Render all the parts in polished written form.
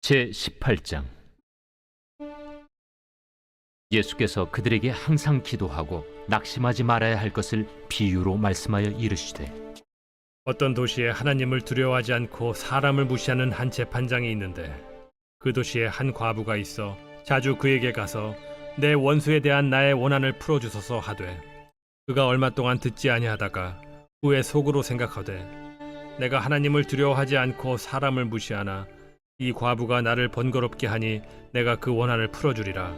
제18장. 예수께서 그들에게 항상 기도하고 낙심하지 말아야 할 것을 비유로 말씀하여 이르시되, 어떤 도시에 하나님을 두려워하지 않고 사람을 무시하는 한 재판장이 있는데, 그 도시에 한 과부가 있어 자주 그에게 가서 내 원수에 대한 나의 원한을 풀어주소서 하되, 그가 얼마 동안 듣지 아니하다가 후에 속으로 생각하되, 내가 하나님을 두려워하지 않고 사람을 무시하나 이 과부가 나를 번거롭게 하니 내가 그 원한을 풀어주리라.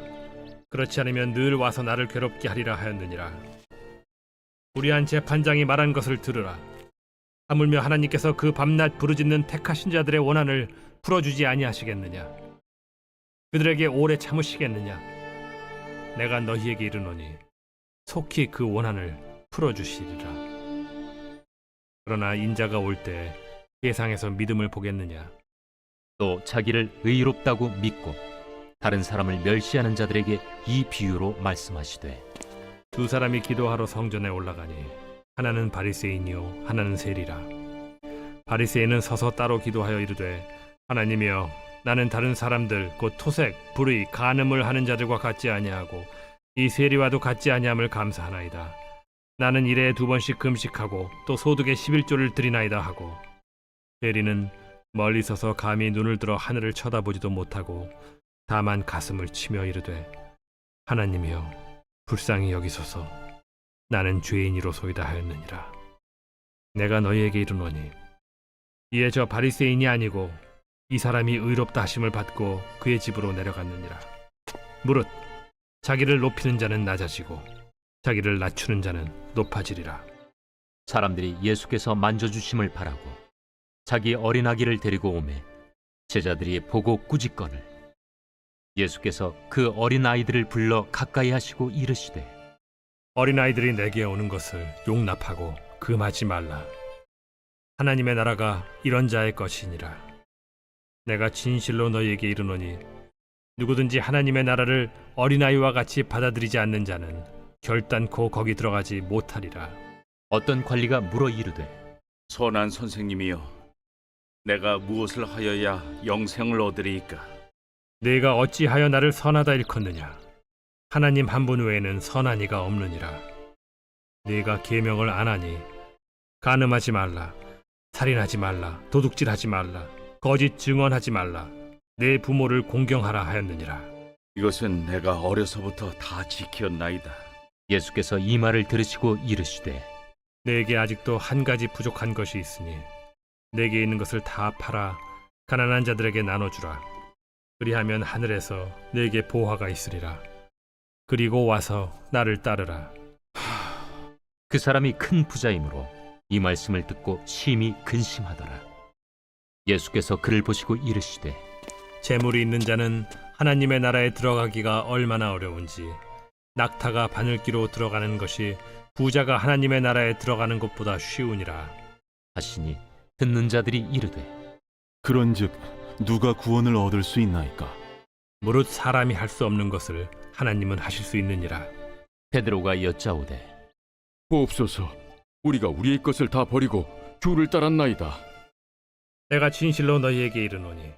그렇지 않으면 늘 와서 나를 괴롭게 하리라 하였느니라. 불의한 재판장이 말한 것을 들으라. 하물며 하나님께서 그 밤낮 부르짖는 택하신 자들의 원한을 풀어주지 아니하시겠느냐? 그들에게 오래 참으시겠느냐? 내가 너희에게 이르노니 속히 그 원한을 풀어주시리라. 그러나 인자가 올 때 세상에서 믿음을 보겠느냐? 또 자기를 의롭다고 믿고 다른 사람을 멸시하는 자들에게 이 비유로 말씀하시되, 두 사람이 기도하러 성전에 올라가니 하나는 바리새인이요 하나는 세리라. 바리새인은 서서 따로 기도하여 이르되, 하나님이여, 나는 다른 사람들 곧 토색, 불의, 간음을 하는 자들과 같지 아니하고 이 세리와도 같지 아니함을 감사하나이다. 나는 일에 2번씩 금식하고 또 소득의 11조를 드리나이다 하고, 세리는 멀리 서서 감히 눈을 들어 하늘을 쳐다보지도 못하고 다만 가슴을 치며 이르되, 하나님이여, 불쌍히 여기소서. 나는 죄인이로소이다 하였느니라. 내가 너희에게 이르노니 이에 저 바리새인이 아니고 이 사람이 의롭다 하심을 받고 그의 집으로 내려갔느니라. 무릇 자기를 높이는 자는 낮아지고 자기를 낮추는 자는 높아지리라. 사람들이 예수께서 만져주심을 바라고 자기 어린아기를 데리고 오매 제자들이 보고 꾸짖거늘 예수께서 그 어린아이들을 불러 가까이 하시고 이르시되, 어린아이들이 내게 오는 것을 용납하고 금하지 말라. 하나님의 나라가 이런 자의 것이니라. 내가 진실로 너희에게 이르노니 누구든지 하나님의 나라를 어린아이와 같이 받아들이지 않는 자는 결단코 거기 들어가지 못하리라. 어떤 관리가 물어 이르되, 선한 선생님이여, 내가 무엇을 하여야 영생을 얻으리이까? 네가 어찌하여 나를 선하다 일컫느냐? 하나님 한 분 외에는 선한 이가 없느니라. 네가 계명을 안 하니 간음하지 말라, 살인하지 말라, 도둑질하지 말라, 거짓 증언하지 말라, 내 부모를 공경하라 하였느니라. 이것은 내가 어려서부터 다 지켰나이다. 예수께서 이 말을 들으시고 이르시되, 내게 아직도 한 가지 부족한 것이 있으니 내게 있는 것을 다 팔아 가난한 자들에게 나눠주라. 그리하면 하늘에서 내게 보화가 있으리라. 그리고 와서 나를 따르라. 그 사람이 큰 부자이므로 이 말씀을 듣고 심히 근심하더라. 예수께서 그를 보시고 이르시되, 재물이 있는 자는 하나님의 나라에 들어가기가 얼마나 어려운지, 낙타가 바늘기로 들어가는 것이 부자가 하나님의 나라에 들어가는 것보다 쉬우니라 하시니 듣는 자들이 이르되, 그런즉 누가 구원을 얻을 수 있나이까? 무릇 사람이 할 수 없는 것을 하나님은 하실 수 있느니라. 베드로가 여짜오되, 보옵소서, 우리가 우리의 것을 다 버리고 주를 따랐나이다. 내가 진실로 너희에게 이르노니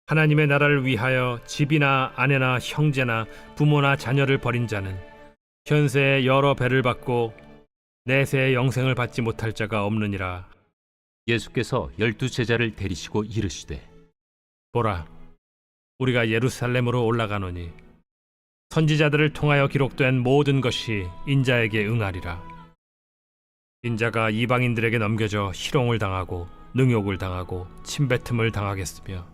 하나님의 나라를 위하여 집이나 아내나 형제나 부모나 자녀를 버린 자는 현세에 여러 배를 받고 내세의 영생을 받지 못할 자가 없느니라. 예수께서 12 제자를 데리시고 이르시되, 보라, 우리가 예루살렘으로 올라가노니 선지자들을 통하여 기록된 모든 것이 인자에게 응하리라. 인자가 이방인들에게 넘겨져 희롱을 당하고 능욕을 당하고 침뱉음을 당하겠으며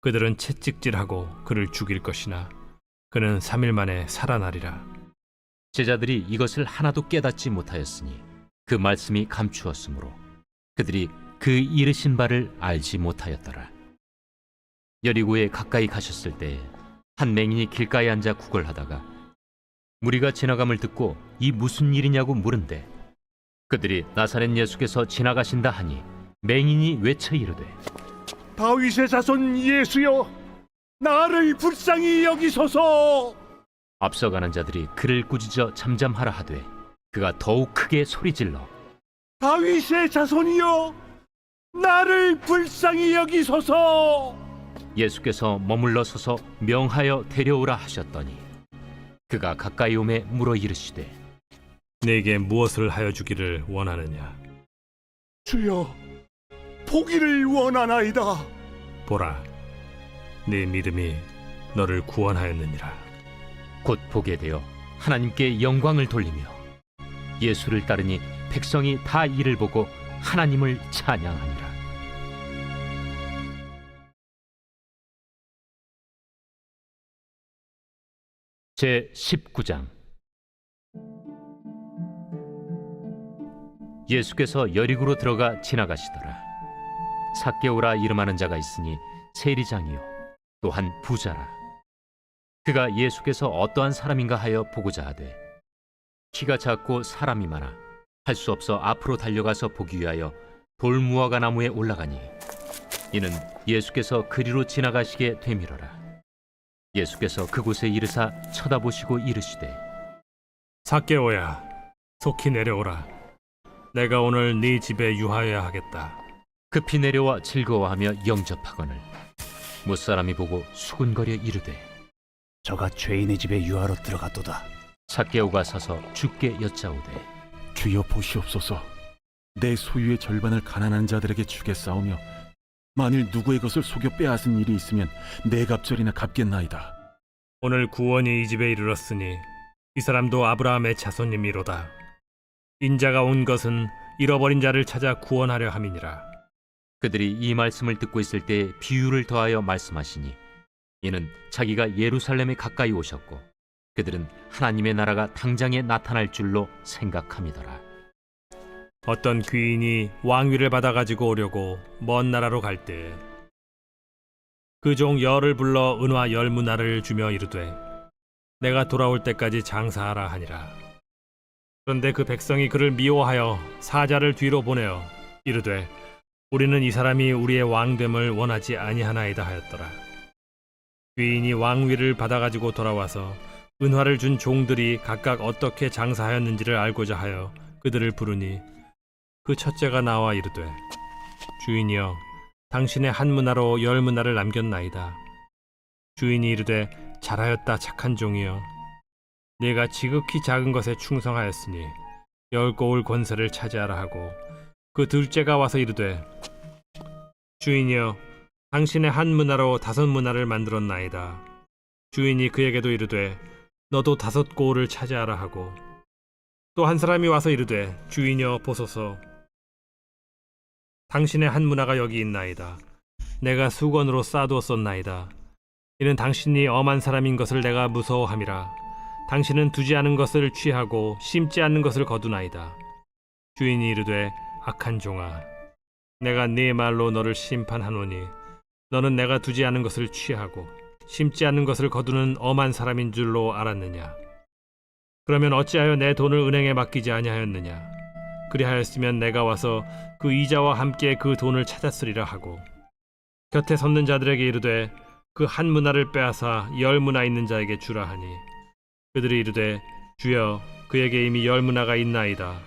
그들은 채찍질하고 그를 죽일 것이나 그는 3일 만에 살아나리라. 제자들이 이것을 하나도 깨닫지 못하였으니 그 말씀이 감추었으므로 그들이 그 이르신 바를 알지 못하였더라. 여리고에 가까이 가셨을 때 한 맹인이 길가에 앉아 구걸하다가 무리가 지나감을 듣고 이 무슨 일이냐고 물은데, 그들이 나사렛 예수께서 지나가신다 하니 맹인이 외쳐 이르되, 다윗의 자손 예수여, 나를 불쌍히 여기소서. 앞서가는 자들이 그를 꾸짖어 잠잠하라 하되 그가 더욱 크게 소리질러, 다윗의 자손이여, 나를 불쌍히 여기소서. 예수께서 머물러 서서 명하여 데려오라 하셨더니 그가 가까이 오매 물어 이르시되 네게 무엇을 하여 주기를 원하느냐? 주여, 보기를 원하나이다. 보라, 네 믿음이 너를 구원하였느니라. 곧 보게 되어 하나님께 영광을 돌리며 예수를 따르니 백성이 다 이를 보고 하나님을 찬양하니라. 제 19장. 예수께서 여리고로 들어가 지나가시더라. 삭개오라 이름하는 자가 있으니 세리장이요 또한 부자라. 그가 예수께서 어떠한 사람인가 하여 보고자 하되 키가 작고 사람이 많아 할 수 없어 앞으로 달려가서 보기 위하여 돌무화과 나무에 올라가니 이는 예수께서 그리로 지나가시게 되밀어라. 예수께서 그곳에 이르사 쳐다보시고 이르시되 삭개오야, 속히 내려오라. 내가 오늘 네 집에 유하여야 하겠다. 급히 내려와 즐거워하며 영접하거늘 못사람이 보고 수군거려 이르되 저가 죄인의 집에 유하러 들어갔도다. 삭개오가 서서 주께 여짜오되 주여 보시옵소서. 내 소유의 절반을 가난한 자들에게 주겠사오며 만일 누구의 것을 속여 빼앗은 일이 있으면 네 갑절이나 갚겠나이다. 오늘 구원이 이 집에 이르렀으니 이 사람도 아브라함의 자손님이로다. 인자가 온 것은 잃어버린 자를 찾아 구원하려 함이니라. 그들이 이 말씀을 듣고 있을 때 비유를 더하여 말씀하시니 이는 자기가 예루살렘에 가까이 오셨고 그들은 하나님의 나라가 당장에 나타날 줄로 생각함이더라. 어떤 귀인이 왕위를 받아가지고 오려고 먼 나라로 갈 때 그 종 열을 불러 은화 10문화를 주며 이르되 내가 돌아올 때까지 장사하라 하니라. 그런데 그 백성이 그를 미워하여 사자를 뒤로 보내어 이르되 우리는 이 사람이 우리의 왕됨을 원하지 아니하나이다 하였더라. 귀인이 왕위를 받아가지고 돌아와서 은화를 준 종들이 각각 어떻게 장사하였는지를 알고자 하여 그들을 부르니 그 첫째가 나와 이르되 주인이여, 당신의 한 문화로 10문화를 남겼나이다. 주인이 이르되 잘하였다 착한 종이여, 네가 지극히 작은 것에 충성하였으니 10고울 권세를 차지하라 하고 그 둘째가 와서 이르되 주인이여, 당신의 한 문화로 5문화를 만들었나이다. 주인이 그에게도 이르되 너도 5고울을 차지하라 하고 또 한 사람이 와서 이르되 주인이여 보소서, 당신의 한 문화가 여기 있나이다. 내가 수건으로 싸두었었나이다. 이는 당신이 엄한 사람인 것을 내가 무서워함이라. 당신은 두지 않은 것을 취하고 심지 않는 것을 거두나이다. 주인이 이르되 악한 종아, 내가 네 말로 너를 심판하노니 너는 내가 두지 않은 것을 취하고 심지 않는 것을 거두는 엄한 사람인 줄로 알았느냐? 그러면 어찌하여 내 돈을 은행에 맡기지 아니하였느냐? 그리하였으면 내가 와서 그 이자와 함께 그 돈을 찾았으리라 하고 곁에 섰는 자들에게 이르되 그 한 문화를 빼앗아 10문화 있는 자에게 주라 하니 그들이 이르되 주여, 그에게 이미 10문화가 있나이다.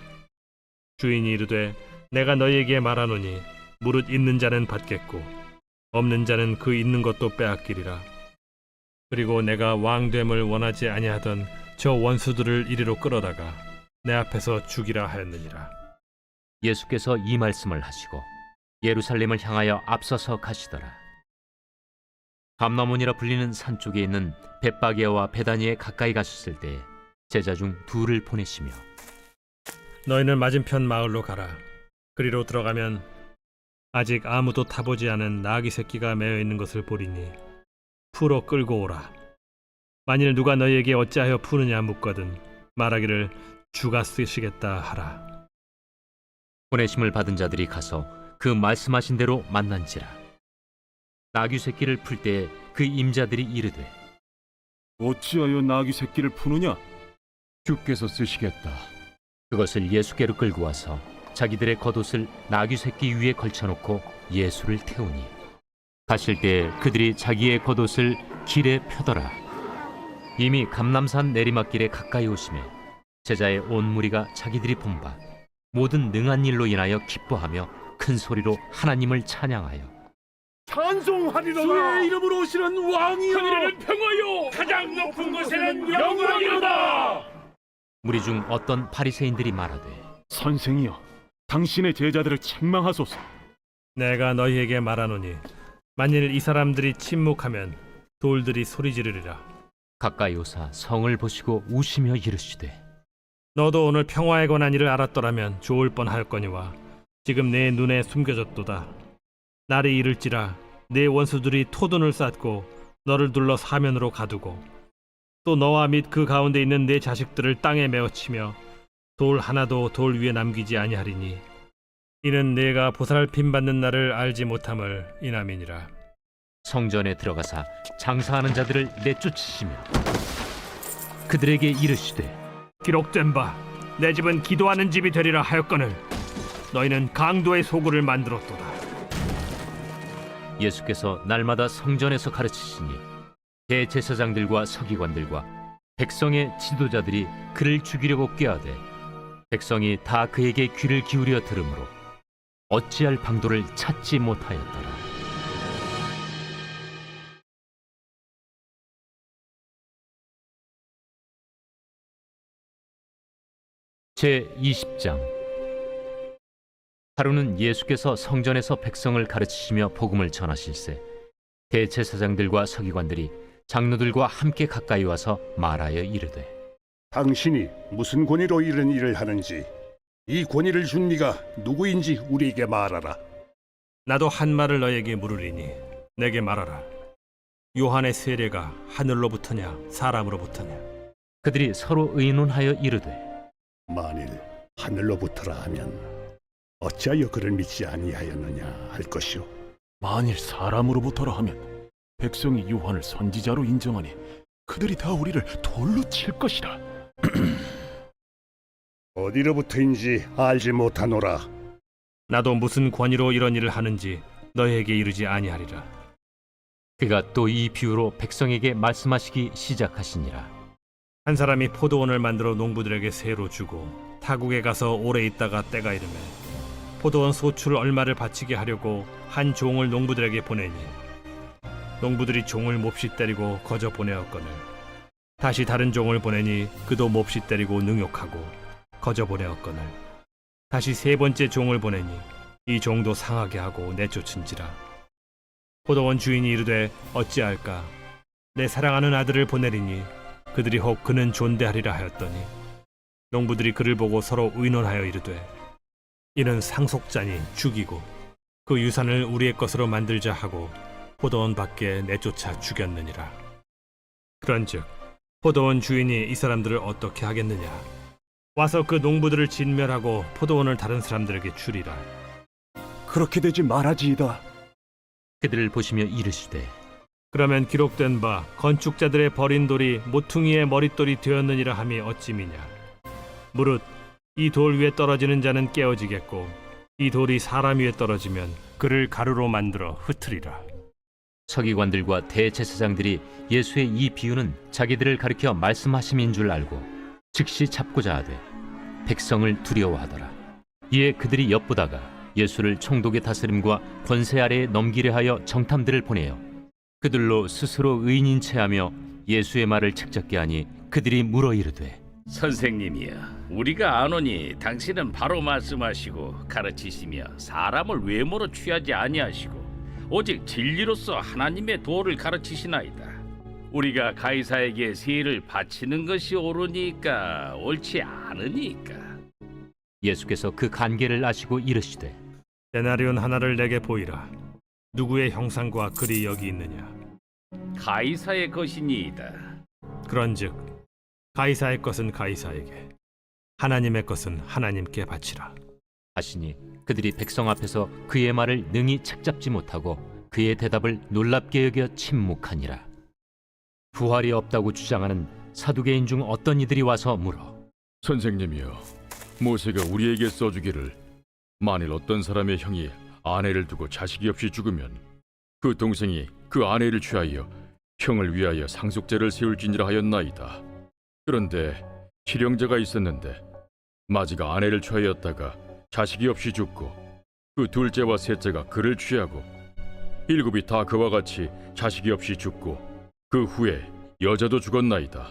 주인이 이르되 내가 너희에게 말하노니 무릇 있는 자는 받겠고 없는 자는 그 있는 것도 빼앗기리라. 그리고 내가 왕됨을 원하지 아니하던 저 원수들을 이리로 끌어다가 내 앞에서 죽이라 하였느니라. 예수께서 이 말씀을 하시고 예루살렘을 향하여 앞서서 가시더라. 감나문이라 불리는 산 쪽에 있는 벳바게와 베다니에 가까이 가셨을 때 제자 중 둘을 보내시며 너희는 맞은편 마을로 가라. 그리로 들어가면 아직 아무도 타보지 않은 나귀 새끼가 매어 있는 것을 보리니 풀어 끌고 오라. 만일 누가 너희에게 어찌하여 푸느냐 묻거든 말하기를 주가 쓰시겠다 하라. 보내심을 받은 자들이 가서 그 말씀하신 대로 만난지라. 나귀 새끼를 풀 때에 그 임자들이 이르되 어찌하여 나귀 새끼를 푸느냐? 주께서 쓰시겠다. 그것을 예수께로 끌고 와서 자기들의 겉옷을 나귀 새끼 위에 걸쳐놓고 예수를 태우니 가실 때에 그들이 자기의 겉옷을 길에 펴더라. 이미 감람산 내리막길에 가까이 오심에 제자의 온 무리가 자기들이 본 바 모든 능한 일로 인하여 기뻐하며 큰 소리로 하나님을 찬양하여 찬송하리로다. 주의 이름으로 오시는 왕이여. 하늘에는 평화요, 가장 높은 곳에는 영광이로다. 무리 중 어떤 바리새인들이 말하되 선생이여, 당신의 제자들을 책망하소서. 내가 너희에게 말하노니 만일 이 사람들이 침묵하면 돌들이 소리 지르리라. 가까이 오사 성을 보시고 우시며 이르시되 너도 오늘 평화에 관한 일을 알았더라면 좋을 뻔하였거니와 지금 내 눈에 숨겨졌도다. 날이 이를지라 내 원수들이 토둔을 쌓고 너를 둘러 사면으로 가두고 또 너와 및 그 가운데 있는 내 자식들을 땅에 메어치며 돌 하나도 돌 위에 남기지 아니하리니 이는 내가 보살핌 받는 날을 알지 못함을 인함이니라. 성전에 들어가사 장사하는 자들을 내쫓으시며 그들에게 이르시되 기록된 바 내 집은 기도하는 집이 되리라 하였거늘 너희는 강도의 소굴을 만들었도다. 예수께서 날마다 성전에서 가르치시니 대제사장들과 서기관들과 백성의 지도자들이 그를 죽이려고 꾀하되 백성이 다 그에게 귀를 기울여 들으므로 어찌할 방도를 찾지 못하였더라. 제20장. 하루는 예수께서 성전에서 백성을 가르치시며 복음을 전하실세 대제사장들과 서기관들이 장로들과 함께 가까이 와서 말하여 이르되 당신이 무슨 권위로 이런 일을 하는지, 이 권위를 준 네가 누구인지 우리에게 말하라. 나도 한 말을 너에게 물으리니 내게 말하라. 요한의 세례가 하늘로부터냐 사람으로부터냐? 그들이 서로 의논하여 이르되 만일 하늘로부터라 하면 어찌하여 그를 믿지 아니하였느냐 할 것이요. 만일 사람으로부터라 하면 백성이 요한을 선지자로 인정하니 그들이 다 우리를 돌로 칠 것이라. 어디로부터인지 알지 못하노라. 나도 무슨 권위로 이런 일을 하는지 너희에게 이르지 아니하리라. 그가 또 이 비유로 백성에게 말씀하시기 시작하시니라. 한 사람이 포도원을 만들어 농부들에게 세로 주고 타국에 가서 오래 있다가 때가 이르매 포도원 소출 얼마를 바치게 하려고 한 종을 농부들에게 보내니 농부들이 종을 몹시 때리고 거저 보내었거늘 다시 다른 종을 보내니 그도 몹시 때리고 능욕하고 거저 보내었거늘 다시 세 번째 종을 보내니 이 종도 상하게 하고 내쫓은지라. 포도원 주인이 이르되 어찌할까? 내 사랑하는 아들을 보내리니 그들이 혹 그는 존대하리라 하였더니 농부들이 그를 보고 서로 의논하여 이르되 이는 상속자니 죽이고 그 유산을 우리의 것으로 만들자 하고 포도원 밖에 내쫓아 죽였느니라. 그런즉 포도원 주인이 이 사람들을 어떻게 하겠느냐? 와서 그 농부들을 진멸하고 포도원을 다른 사람들에게 주리라. 그렇게 되지 말아지이다. 그들을 보시며 이르시되 그러면 기록된 바 건축자들의 버린 돌이 모퉁이의 머릿돌이 되었느니라 함이 어찌미냐? 무릇 이 돌 위에 떨어지는 자는 깨어지겠고 이 돌이 사람 위에 떨어지면 그를 가루로 만들어 흩으리라. 서기관들과 대제사장들이 예수의 이 비유는 자기들을 가리켜 말씀하심인 줄 알고 즉시 잡고자 하되 백성을 두려워하더라. 이에 그들이 엿보다가 예수를 총독의 다스림과 권세 아래에 넘기려 하여 정탐들을 보내어 그들로 스스로 의인인 체하며 예수의 말을 책잡게 하니 그들이 물어 이르되 선생님이여, 우리가 아노니 당신은 바로 말씀하시고 가르치시며 사람을 외모로 취하지 아니하시고 오직 진리로서 하나님의 도를 가르치시나이다. 우리가 가이사에게 세를 바치는 것이 옳으니까 옳지 않으니까. 예수께서 그 간계를 아시고 이르시되 데나리온 하나를 내게 보이라. 누구의 형상과 글이 여기 있느냐? 가이사의 것이니이다. 그런즉 가이사의 것은 가이사에게, 하나님의 것은 하나님께 바치라. 하시니 그들이 백성 앞에서 그의 말을 능히 책잡지 못하고 그의 대답을 놀랍게 여겨 침묵하니라. 부활이 없다고 주장하는 사두개인 중 어떤 이들이 와서 물어 선생님이여, 모세가 우리에게 써주기를 만일 어떤 사람의 형이 아내를 두고 자식이 없이 죽으면 그 동생이 그 아내를 취하여 형을 위하여 상속제를 세울지니라 하였나이다. 그런데 실형제가 있었는데 마지가 아내를 취하였다가 자식이 없이 죽고 그 둘째와 셋째가 그를 취하고 일곱이 다 그와 같이 자식이 없이 죽고 그 후에 여자도 죽었나이다.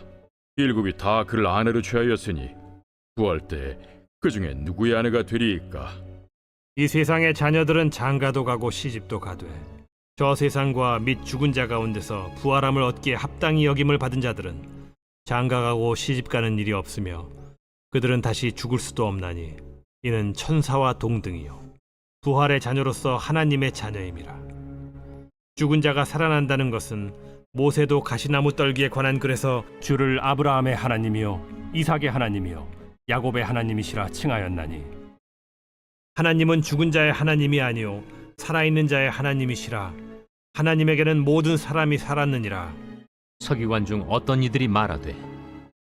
일곱이 다 그를 아내로 취하였으니 구할 때 그 중에 누구의 아내가 되리이까? 이 세상의 자녀들은 장가도 가고 시집도 가되 저 세상과 및 죽은 자 가운데서 부활함을 얻기에 합당히 여김을 받은 자들은 장가가고 시집가는 일이 없으며 그들은 다시 죽을 수도 없나니 이는 천사와 동등이요 부활의 자녀로서 하나님의 자녀임이라. 죽은 자가 살아난다는 것은 모세도 가시나무 떨기에 관한 글에서 주를 아브라함의 하나님이요 이삭의 하나님이요 야곱의 하나님이시라 칭하였나니 하나님은 죽은 자의 하나님이 아니요 살아있는 자의 하나님이시라. 하나님에게는 모든 사람이 살았느니라. 서기관 중 어떤 이들이 말하되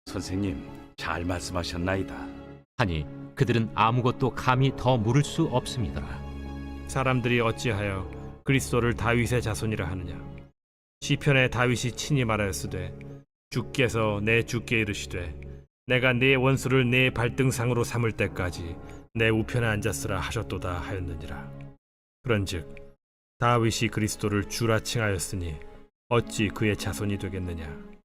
선생님, 잘 말씀하셨나이다. 하니 그들은 아무것도 감히 더 물을 수 없음이더라. 사람들이 어찌하여 그리스도를 다윗의 자손이라 하느냐. 시편에 다윗이 친히 말하였으되 주께서 내 주께 이르시되 내가 네 원수를 네 발등상으로 삼을 때까지 내 우편에 앉았으라 하셨도다 하였느니라. 그런즉 다윗이 그리스도를 주라 칭하였으니 어찌 그의 자손이 되겠느냐.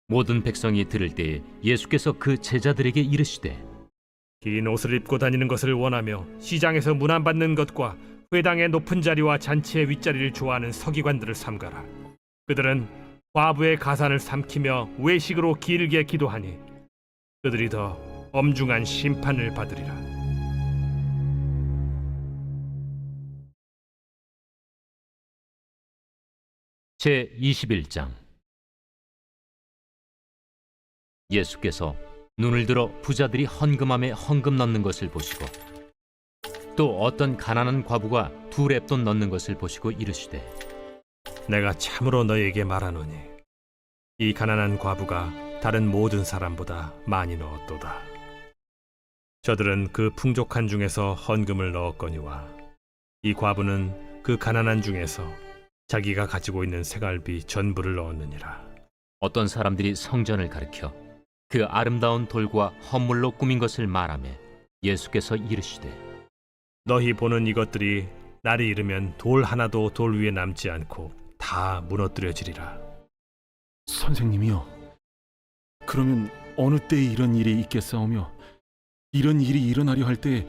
모든 백성이 들을 때에 예수께서 그 제자들에게 이르시되 긴 옷을 입고 다니는 것을 원하며 시장에서 문안받는 것과 회당의 높은 자리와 잔치의 윗자리를 좋아하는 서기관들을 삼가라. 그들은 과부의 가산을 삼키며 외식으로 길게 기도하니 그들이 더 엄중한 심판을 받으리라. 제 21장. 예수께서 눈을 들어 부자들이 헌금함에 헌금 넣는 것을 보시고 또 어떤 가난한 과부가 2렙돈 넣는 것을 보시고 이르시되 내가 참으로 너희에게 말하노니 이 가난한 과부가 다른 모든 사람보다 많이 넣었도다. 저들은 그 풍족한 중에서 헌금을 넣었거니와 이 과부는 그 가난한 중에서 자기가 가지고 있는 생활비 전부를 넣었느니라. 어떤 사람들이 성전을 가리켜 그 아름다운 돌과 헌물로 꾸민 것을 말하며 예수께서 이르시되 너희 보는 이것들이 날이 이르면 돌 하나도 돌 위에 남지 않고 다 무너뜨려지리라. 선생님이요. 그러면 어느 때에 이런 일이 있겠사오며 이런 일이 일어나려 할 때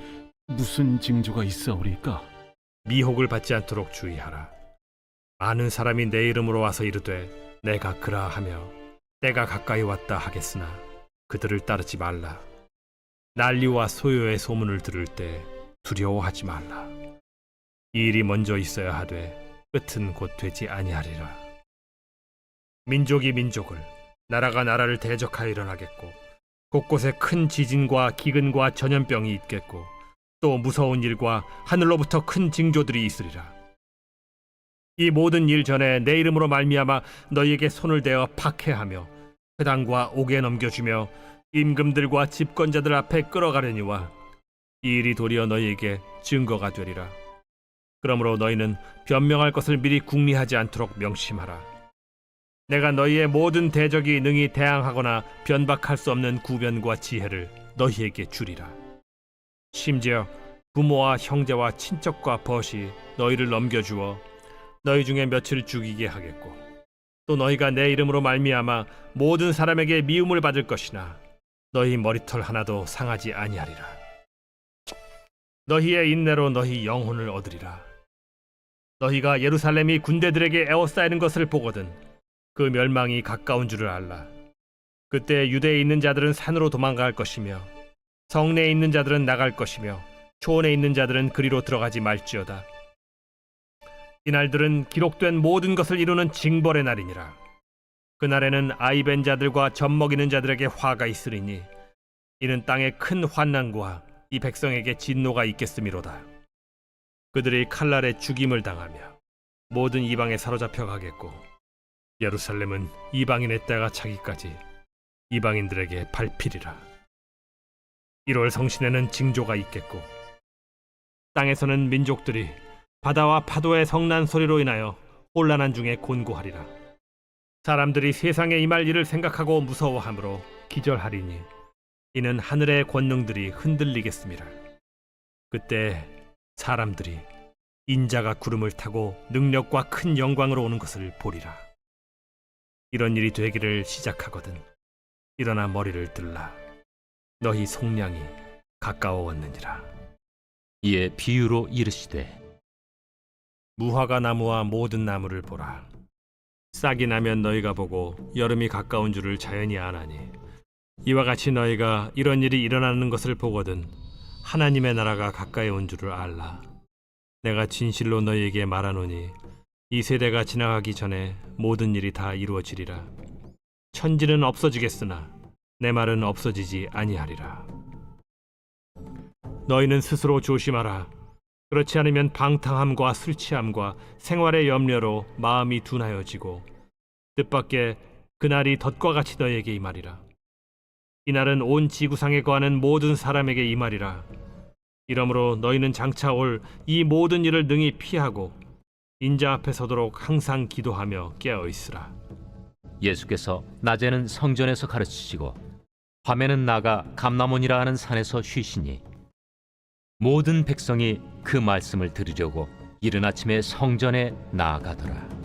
무슨 징조가 있사오리까? 미혹을 받지 않도록 주의하라. 많은 사람이 내 이름으로 와서 이르되 내가 그라 하며 때가 가까이 왔다 하겠으나 그들을 따르지 말라. 난리와 소요의 소문을 들을 때 두려워하지 말라. 이 일이 먼저 있어야 하되 끝은 곧 되지 아니하리라. 민족이 민족을 나라가 나라를 대적하여 일어나겠고 곳곳에 큰 지진과 기근과 전염병이 있겠고 또 무서운 일과 하늘로부터 큰 징조들이 있으리라. 이 모든 일 전에 내 이름으로 말미암아 너희에게 손을 대어 박해하며 회당과 옥에 넘겨주며 임금들과 집권자들 앞에 끌어가려니와 이 일이 도리어 너희에게 증거가 되리라. 그러므로 너희는 변명할 것을 미리 궁리하지 않도록 명심하라. 내가 너희의 모든 대적이 능히 대항하거나 변박할 수 없는 구변과 지혜를 너희에게 주리라. 심지어 부모와 형제와 친척과 벗이 너희를 넘겨주어 너희 중에 며칠 죽이게 하겠고 또 너희가 내 이름으로 말미암아 모든 사람에게 미움을 받을 것이나 너희 머리털 하나도 상하지 아니하리라. 너희의 인내로 너희 영혼을 얻으리라. 너희가 예루살렘이 군대들에게 에워싸이는 것을 보거든 그 멸망이 가까운 줄을 알라. 그때 유대에 있는 자들은 산으로 도망갈 것이며 성내에 있는 자들은 나갈 것이며 초원에 있는 자들은 그리로 들어가지 말지어다. 이날들은 기록된 모든 것을 이루는 징벌의 날이니라. 그날에는 아이벤 자들과 젖먹이는 자들에게 화가 있으리니 이는 땅에 큰 환난과 이 백성에게 진노가 있겠음이로다. 그들이 칼날에 죽임을 당하며 모든 이방에 사로잡혀 가겠고 예루살렘은 이방인의 때가 차기까지 이방인들에게 밟히리라. 1월 성신에는 징조가 있겠고 땅에서는 민족들이 바다와 파도의 성난 소리로 인하여 혼란한 중에 곤고하리라. 사람들이 세상에 임할 일을 생각하고 무서워하므로 기절하리니 이는 하늘의 권능들이 흔들리겠습니다. 그때 사람들이 인자가 구름을 타고 능력과 큰 영광으로 오는 것을 보리라. 이런 일이 되기를 시작하거든 일어나 머리를 들라. 너희 속량이 가까워왔느니라. 이에 비유로 이르시되 무화과 나무와 모든 나무를 보라. 싹이 나면 너희가 보고 여름이 가까운 줄을 자연히 아나니 이와 같이 너희가 이런 일이 일어나는 것을 보거든 하나님의 나라가 가까이 온 줄을 알라. 내가 진실로 너희에게 말하노니 이 세대가 지나가기 전에 모든 일이 다 이루어지리라. 천지는 없어지겠으나 내 말은 없어지지 아니하리라. 너희는 스스로 조심하라. 그렇지 않으면 방탕함과 술 취함과 생활의 염려로 마음이 둔하여지고 뜻밖의 그날이 덫과 같이 너희에게 임하리라. 이날은 온 지구상에 거하는 모든 사람에게 임하리라. 이러므로 너희는 장차 올 이 모든 일을 능히 피하고 인자 앞에 서도록 항상 기도하며 깨어 있으라. 예수께서 낮에는 성전에서 가르치시고 밤에는 나가 감람원이라 하는 산에서 쉬시니 모든 백성이 그 말씀을 들으려고 이른 아침에 성전에 나아가더라.